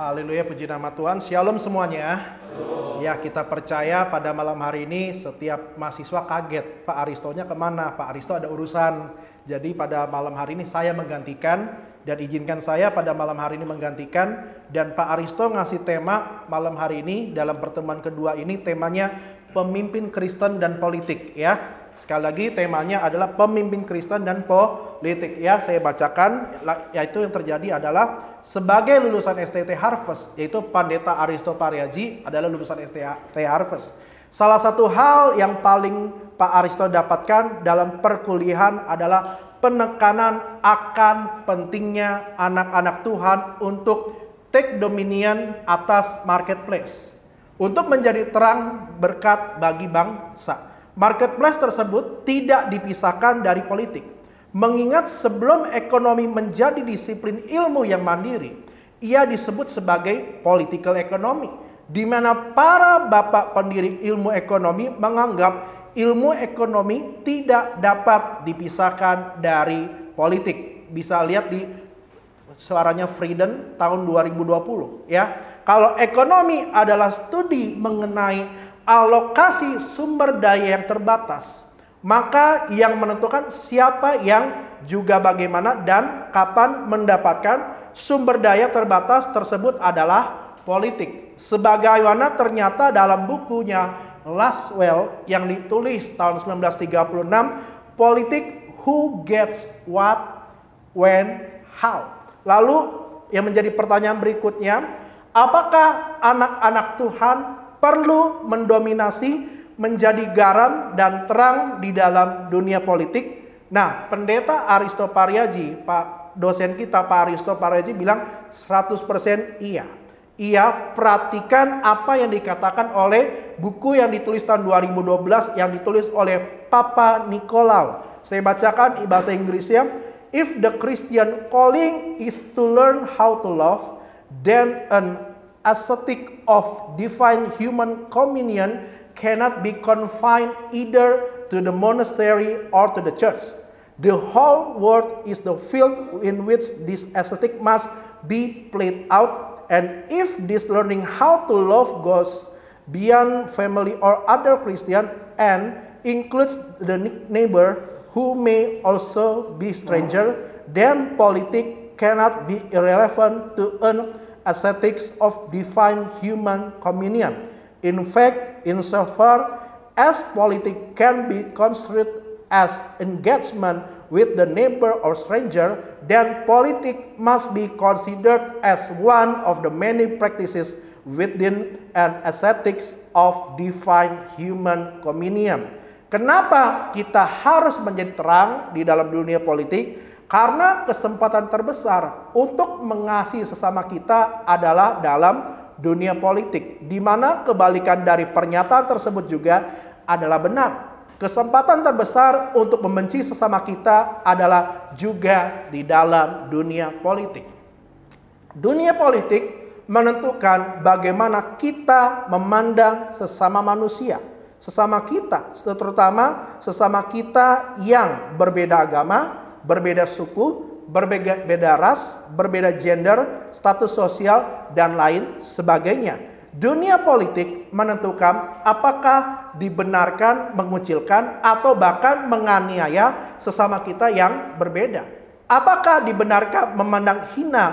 Haleluya, puji nama Tuhan. Shalom semuanya. Ya, kita percaya pada malam hari ini setiap mahasiswa kaget. Pak Aristonya kemana? Pak Aristo ada urusan. Jadi pada malam hari ini saya menggantikan. Dan izinkan saya pada malam hari ini menggantikan. Dan Pak Aristo ngasih tema malam hari ini dalam pertemuan kedua ini temanya pemimpin Kristen dan politik. Ya, sekali lagi temanya adalah pemimpin Kristen dan politik. Ya, saya bacakan. Yaitu yang terjadi adalah sebagai lulusan STT Harvest, yaitu Pendeta Aristo Pariaji adalah lulusan STT Harvest. Salah satu hal yang paling Pak Aristo dapatkan dalam perkuliahan adalah penekanan akan pentingnya anak-anak Tuhan untuk take dominion atas marketplace. Untuk menjadi terang berkat bagi bangsa. Marketplace tersebut tidak dipisahkan dari politik. Mengingat sebelum ekonomi menjadi disiplin ilmu yang mandiri, ia disebut sebagai political economy, di mana para bapak pendiri ilmu ekonomi menganggap ilmu ekonomi tidak dapat dipisahkan dari politik. Bisa lihat di suaranya Frieden tahun 2020 ya. Kalau ekonomi adalah studi mengenai alokasi sumber daya yang terbatas, maka yang menentukan siapa yang juga bagaimana dan kapan mendapatkan sumber daya terbatas tersebut adalah politik. Sebagaimana ternyata dalam bukunya Laswell yang ditulis tahun 1936, politik who gets what, when, how. Lalu yang menjadi pertanyaan berikutnya, apakah anak-anak Tuhan perlu mendominasi menjadi garam dan terang di dalam dunia politik? Nah, Pendeta Aristo Pariaji, Pak dosen kita Pak Aristo Pariaji bilang 100% iya. Ia perhatikan apa yang dikatakan oleh buku yang ditulis tahun 2012 yang ditulis oleh Papa Nicolau. Saya bacakan di bahasa Inggrisnya. If the Christian calling is to learn how to love, then an ascetic of divine human communion cannot be confined either to the monastery or to the church. The whole world is the field in which this ascetic must be played out, and if this learning how to love goes beyond family or other Christian and includes the neighbor who may also be stranger, then politics cannot be irrelevant to an ascetics of divine human communion. In fact, insofar as politics can be construed as engagement with the neighbor or stranger, then politics must be considered as one of the many practices within an ascetics of divine human communion. Kenapa kita harus menjadi terang di dalam dunia politik? Karena kesempatan terbesar untuk mengasihi sesama kita adalah dalam dunia politik, di mana kebalikan dari pernyataan tersebut juga adalah benar. Kesempatan terbesar untuk membenci sesama kita adalah juga di dalam dunia politik. Dunia politik menentukan bagaimana kita memandang sesama manusia, sesama kita, terutama sesama kita yang berbeda agama, berbeda suku, berbeda ras, berbeda gender, status sosial, dan lain sebagainya. Dunia politik menentukan apakah dibenarkan mengucilkan atau bahkan menganiaya sesama kita yang berbeda. Apakah dibenarkan memandang hina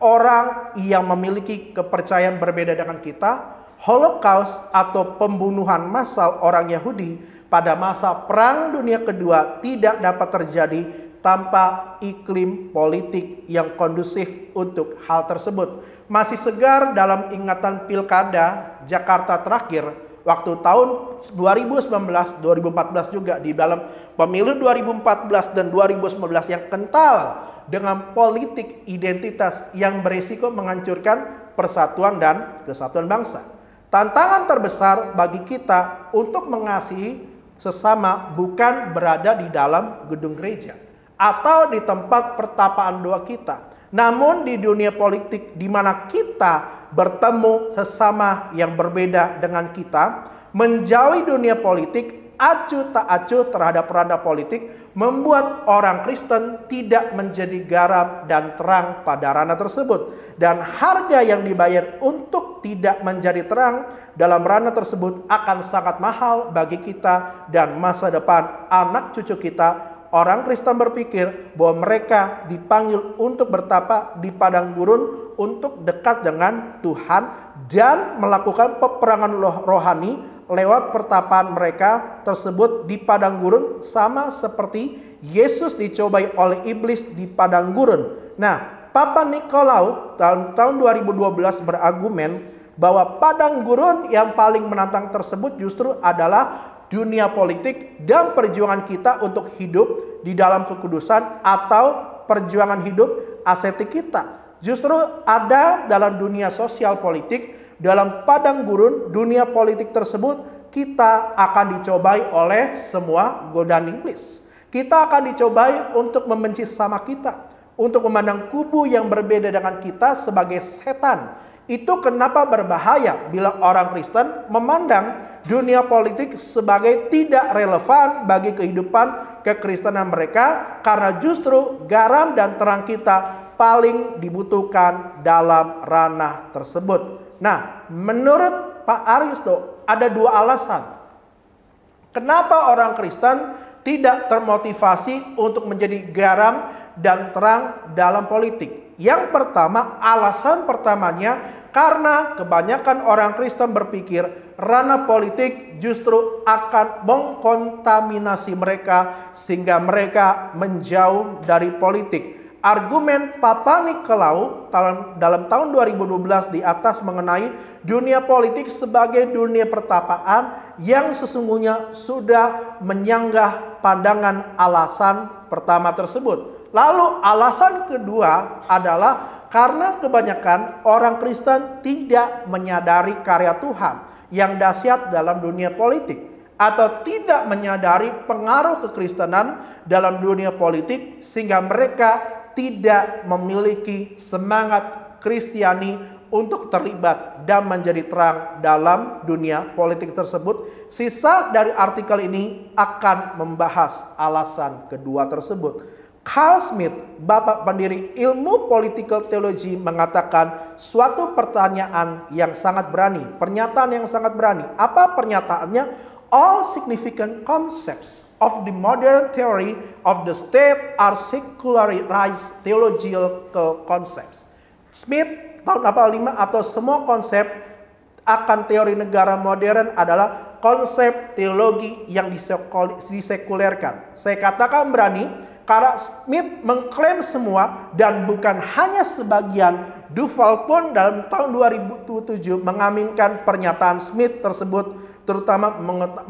orang yang memiliki kepercayaan berbeda dengan kita? Holocaust atau pembunuhan massal orang Yahudi pada masa Perang Dunia Kedua tidak dapat terjadi tanpa iklim politik yang kondusif untuk hal tersebut. Masih segar dalam ingatan pilkada Jakarta terakhir waktu tahun 2019, 2014 juga, di dalam pemilu 2014 dan 2019 yang kental dengan politik identitas yang berisiko menghancurkan persatuan dan kesatuan bangsa. Tantangan terbesar bagi kita untuk mengasihi sesama bukan berada di dalam gedung gereja atau di tempat pertapaan doa kita, namun di dunia politik di mana kita bertemu sesama yang berbeda dengan kita. Menjauhi dunia politik, acuh tak acuh terhadap ranah politik membuat orang Kristen tidak menjadi garam dan terang pada ranah tersebut. Dan harga yang dibayar untuk tidak menjadi terang dalam ranah tersebut akan sangat mahal bagi kita dan masa depan anak cucu kita. Orang Kristen berpikir bahwa mereka dipanggil untuk bertapa di padang gurun untuk dekat dengan Tuhan dan melakukan peperangan rohani lewat pertapaan mereka tersebut di padang gurun, sama seperti Yesus dicobai oleh iblis di padang gurun. Nah, Papa Nikolau dalam tahun 2012 berargumen bahwa padang gurun yang paling menantang tersebut justru adalah dunia politik dan perjuangan kita untuk hidup di dalam kekudusan atau perjuangan hidup asetik kita. Justru ada dalam dunia sosial politik, dalam padang gurun dunia politik tersebut kita akan dicobai oleh semua godaan iblis. Kita akan dicobai untuk membenci sesama kita, untuk memandang kubu yang berbeda dengan kita sebagai setan. Itu kenapa berbahaya bila orang Kristen memandang dunia politik sebagai tidak relevan bagi kehidupan kekristenan mereka, karena justru garam dan terang kita paling dibutuhkan dalam ranah tersebut. Nah, menurut Pak Aristo ada dua alasan kenapa orang Kristen tidak termotivasi untuk menjadi garam dan terang dalam politik. Yang pertama, alasan pertamanya karena kebanyakan orang Kristen berpikir ranah politik justru akan mengkontaminasi mereka sehingga mereka menjauh dari politik. Argumen Papa Nikolau dalam tahun 2012 di atas mengenai dunia politik sebagai dunia pertapaan yang sesungguhnya sudah menyanggah pandangan alasan pertama tersebut. Lalu alasan kedua adalah karena kebanyakan orang Kristen tidak menyadari karya Tuhan yang dahsyat dalam dunia politik, atau tidak menyadari pengaruh kekristenan dalam dunia politik sehingga mereka tidak memiliki semangat Kristiani untuk terlibat dan menjadi terang dalam dunia politik tersebut. Sisa dari artikel ini akan membahas alasan kedua tersebut. Carl Smith, bapak pendiri ilmu political theology, mengatakan suatu pertanyaan yang sangat berani, pernyataan yang sangat berani. Apa pernyataannya? All significant concepts of the modern theory of the state are secularized theological concepts. Smith tahun 85, atau semua konsep akan teori negara modern adalah konsep teologi yang disekulerkan. Saya katakan berani karena Smith mengklaim semua dan bukan hanya sebagian. Duval pun dalam tahun 2007 mengaminkan pernyataan Smith tersebut, terutama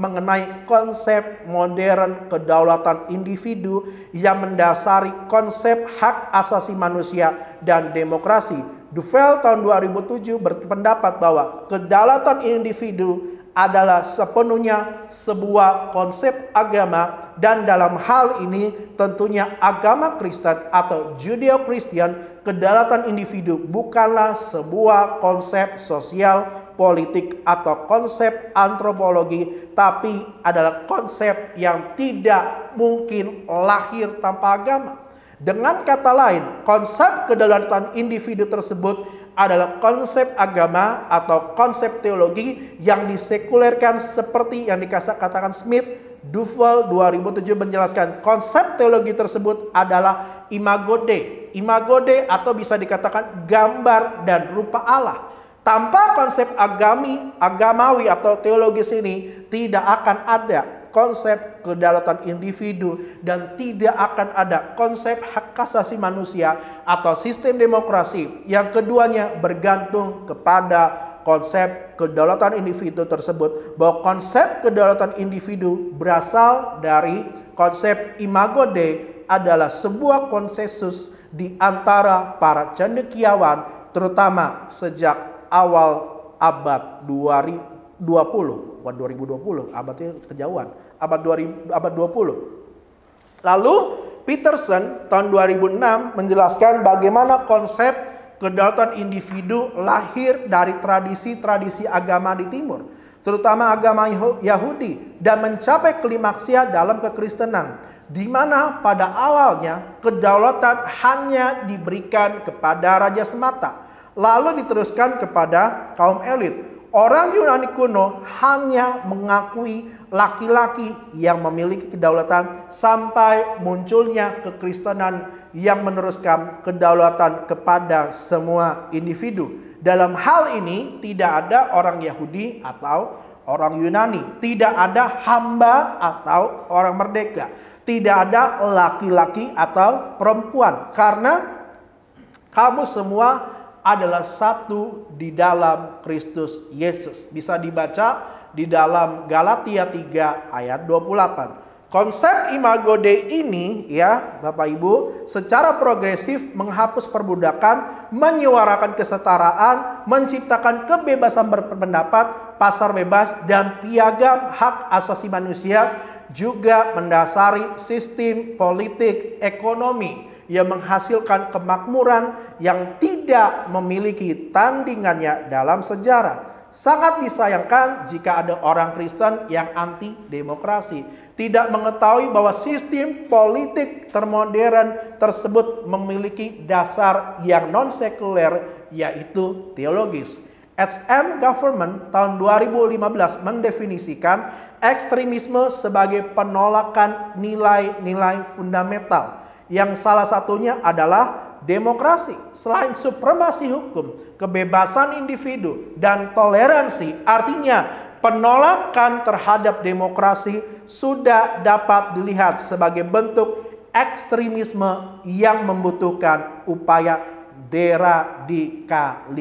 mengenai konsep modern kedaulatan individu yang mendasari konsep hak asasi manusia dan demokrasi. Duval tahun 2007 berpendapat bahwa kedaulatan individu adalah sepenuhnya sebuah konsep agama, dan dalam hal ini tentunya agama Kristen atau Judeo-Kristian, kedaulatan individu bukanlah sebuah konsep sosial, politik atau konsep antropologi, tapi adalah konsep yang tidak mungkin lahir tanpa agama. Dengan kata lain, konsep kedaulatan individu tersebut adalah konsep agama atau konsep teologi yang disekulerkan seperti yang dikatakan Smith. Duval 2007 menjelaskan konsep teologi tersebut adalah imago Dei. Imago Dei atau bisa dikatakan gambar dan rupa Allah. Tanpa konsep agamawi atau teologis ini tidak akan ada konsep kedaulatan individu dan tidak akan ada konsep hak asasi manusia atau sistem demokrasi. Yang keduanya bergantung kepada konsep kedaulatan individu tersebut, bahwa konsep kedaulatan individu berasal dari konsep imago Dei adalah sebuah konsensus di antara para cendekiawan, terutama sejak awal abad 2020, abadnya kejauhan, abad 20. Lalu Peterson tahun 2006 menjelaskan bagaimana konsep kedaulatan individu lahir dari tradisi-tradisi agama di timur, terutama agama Yahudi, dan mencapai klimaksnya dalam kekristenan. di mana pada awalnya kedaulatan hanya diberikan kepada raja semata, lalu diteruskan kepada kaum elit. Orang Yunani kuno hanya mengakui laki-laki yang memiliki kedaulatan sampai munculnya kekristenan yang meneruskan kedaulatan kepada semua individu. Dalam hal ini tidak ada orang Yahudi atau orang Yunani, tidak ada hamba atau orang merdeka, tidak ada laki-laki atau perempuan, karena kamu semua adalah satu di dalam Kristus Yesus. Bisa dibaca di dalam Galatia 3 ayat 28. Konsep imago Dei ini ya Bapak Ibu secara progresif menghapus perbudakan, menyuarakan kesetaraan, menciptakan kebebasan berpendapat, pasar bebas, dan piagam hak asasi manusia, juga mendasari sistem politik ekonomi yang menghasilkan kemakmuran yang tidak memiliki tandingannya dalam sejarah. Sangat disayangkan jika ada orang Kristen yang anti demokrasi, tidak mengetahui bahwa sistem politik termodern tersebut memiliki dasar yang non-sekuler, yaitu teologis. HM Government tahun 2015 mendefinisikan ekstremisme sebagai penolakan nilai-nilai fundamental, yang salah satunya adalah demokrasi. Selain supremasi hukum, kebebasan individu, dan toleransi, artinya penolakan terhadap demokrasi sudah dapat dilihat sebagai bentuk ekstremisme yang membutuhkan upaya deradikalisasi.